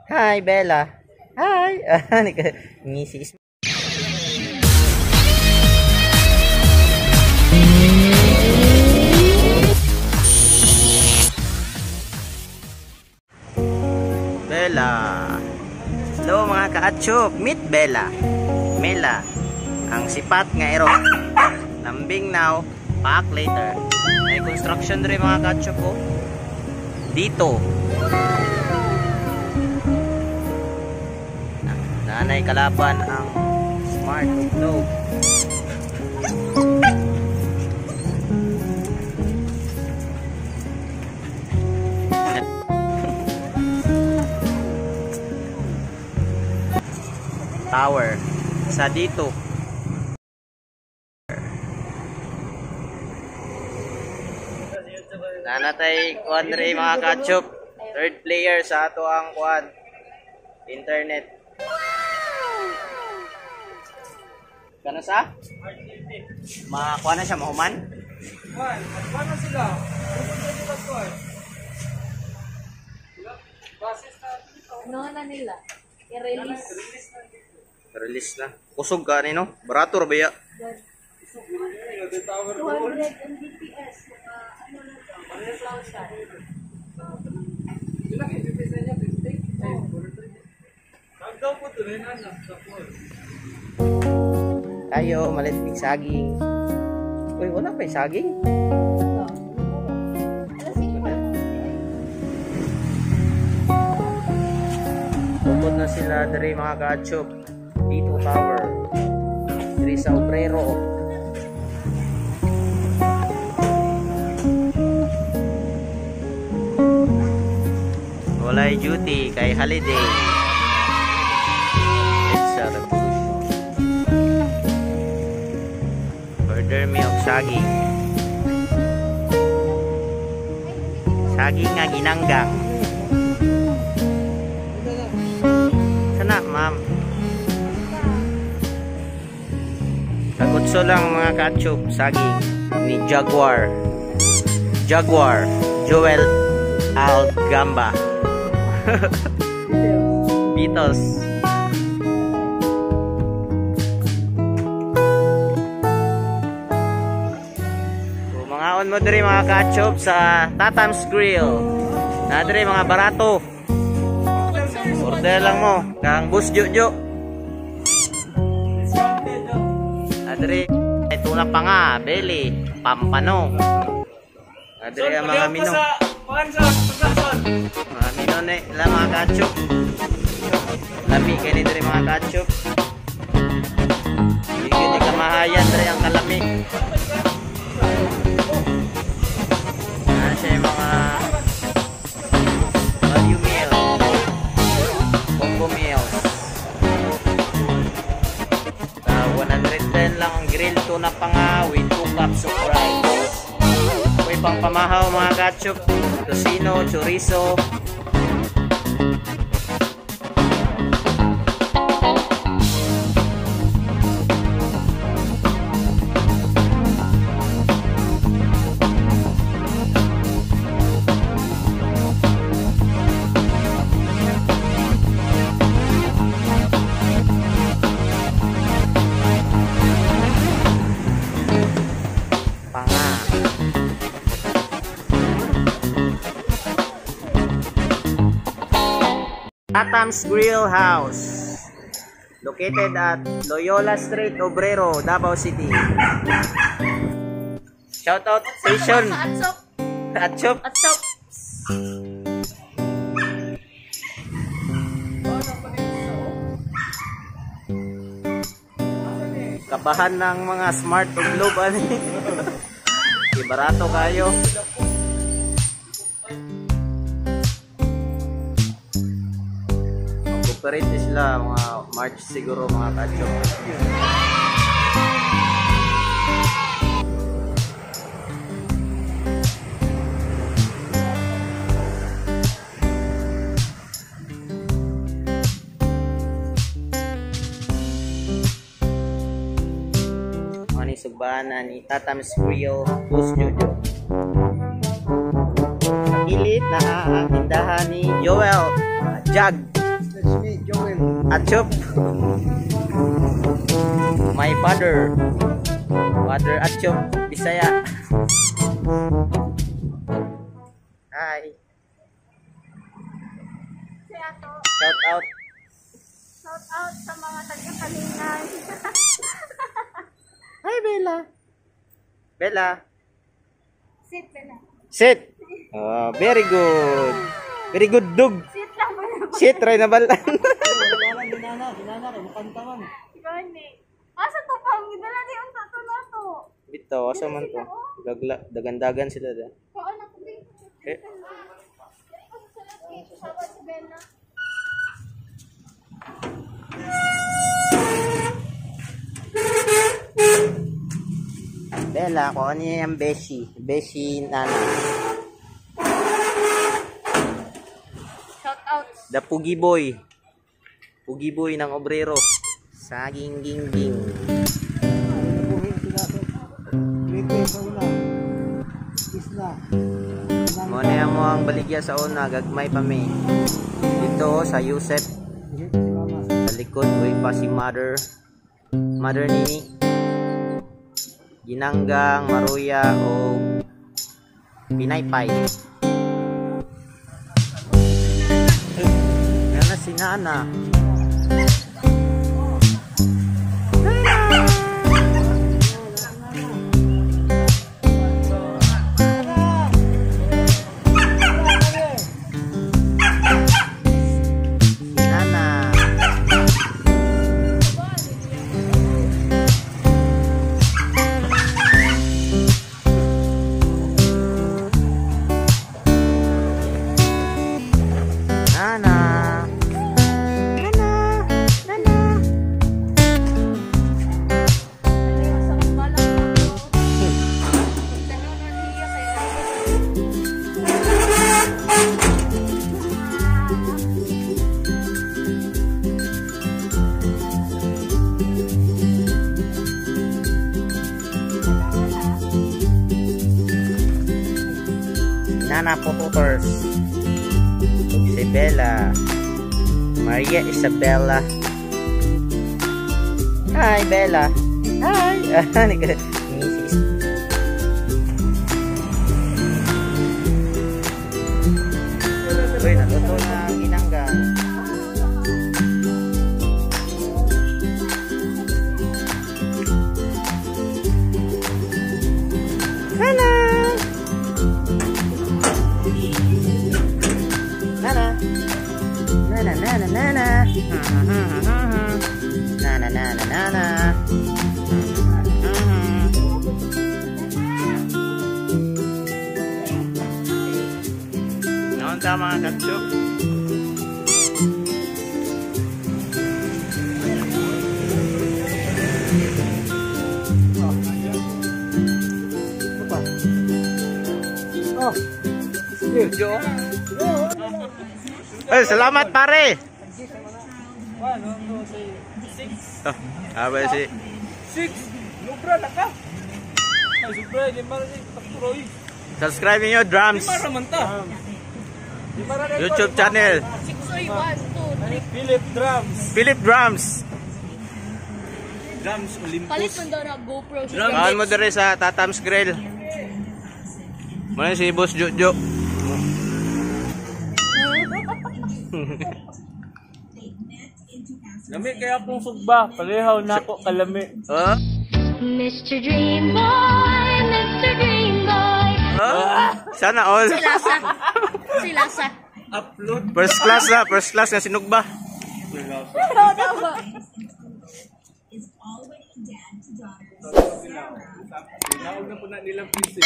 Hi, Bella. Hi. Ngisi. Bella. Hello mga ka-atsyop. Meet Bella. Mela. Ang sipat nga ero. Lambing now. Pack later. May construction rin mga ka-atsyop ko. Dito. Nanay kalaban ang smart globe. Tower sa dito. Nanatay kuan rin mga ka-atsyop. Third player sa ato ang kuan internet. Kano sa? Makakuha na siya, mahuman? Makuha na sila. Ano na nila? I-release. Release na. Kusog ka no? Barato ra ba ya? 200 Mbps. Ano na ito? Tayo, malitig saging. Uy, wala pa yung saging. Tukod na sila dari mga ka-atsyop. Dito tower. Dari sa Obrero. Walay duty kay holiday. It's a revolution. Order me og saging. Saging nga ginanggang. Sana, ma'am. Kagutso lang mga ka-atsyop, saging ni Jaguar. Jaguar. Joel Algamba. Beatles. Mga on mo diri mga ka-atsyop sa Tatam's Grill. Na diri mga barato. Order lang mo kang bus Jojo. Adre ay tuna pa nga, belly, pampano. Adre ang mga mino. Mga mino na lang mga ka-atsyop. Lami kayo nito rin mga ka-atsyop. Hindi ni kamahayan rin ang kalami. Siya yung mga value meal, combo meals. 110 lang ang grill tuna pa nga with 2 cups of rice. May pang pamahaw mga ka-atsyop, tocino, chorizo. Tatam's Grill House, located at Loyola Street, Obrero, Davao City. Shoutout station. Atsyop. Atsyop. Kabahan ng mga smart o globe ani. Barato kayo. Operate sila mga March siguro mga ka-atsyop. Ani subahan ni Tatam's Grill Bus Jojo. Sa gilid na tindahan ni Joel Jag It's me, Joel. Atchop. My father. Father Atchop, Bisaya. Hi. Si Ato. Shout out. Shout out sa mga taga-Kalingan. Hi, Bella. Bella. Sit na. Sit. Oh, very good. Very good dog. Sit lang mo na. Sit, try na balan. Dinana, kay makantaman. Gani. Asa to pang gidala di unta to na to. Bito, asa man to. Dagandagan sila da. Kaon ako din. Eh. Sabat si Bella. Bella, kung ano yung Beshi. Beshi Nana. Shout out. The Pugi Boy. Pugi Boy ng obrero. Saging ging ging. Nabuhin sila sa Grade sa una. Isla. Muna yan mo ang baligya sa una. Gagmay pa may. Dito sa Yusef. Sa likod. Uy pa si Mother. Mother Nini. Ginanggang, Maruya o Pinaypay. Yan na si Nana. Nana Pototers, si Bella, Maria Isabella. Hi Bella. Hi. Misis. Uy, naluto na ang ginanggang. Nana. Nana. Nana nana nana. Nana nana nana. Noon ta mga katsup. Oh. Video. Salamat pare. 1, 2, 3, 6. Apa sih? 6. Lubra na ka. Ay, sobra. Lima rin. Takturoy. Subscribe niyo drums. Lima raman ta. YouTube channel. 6, 1, 2, 3. Philip Drums. Philip Drums. Drums Olympus. Palit mo daw na GoPro. Kawan mo dere sa Tatam's Grill. Mana si Bos Jojo. Lami kaya pong sugba. Palihaw na ako kalami. Oh? Mr. Dream Boy, Mr. Dream Boy. Oh? Sana all. Silasa. Upload. First class na sinugba. Tinawag na po na nilang PC.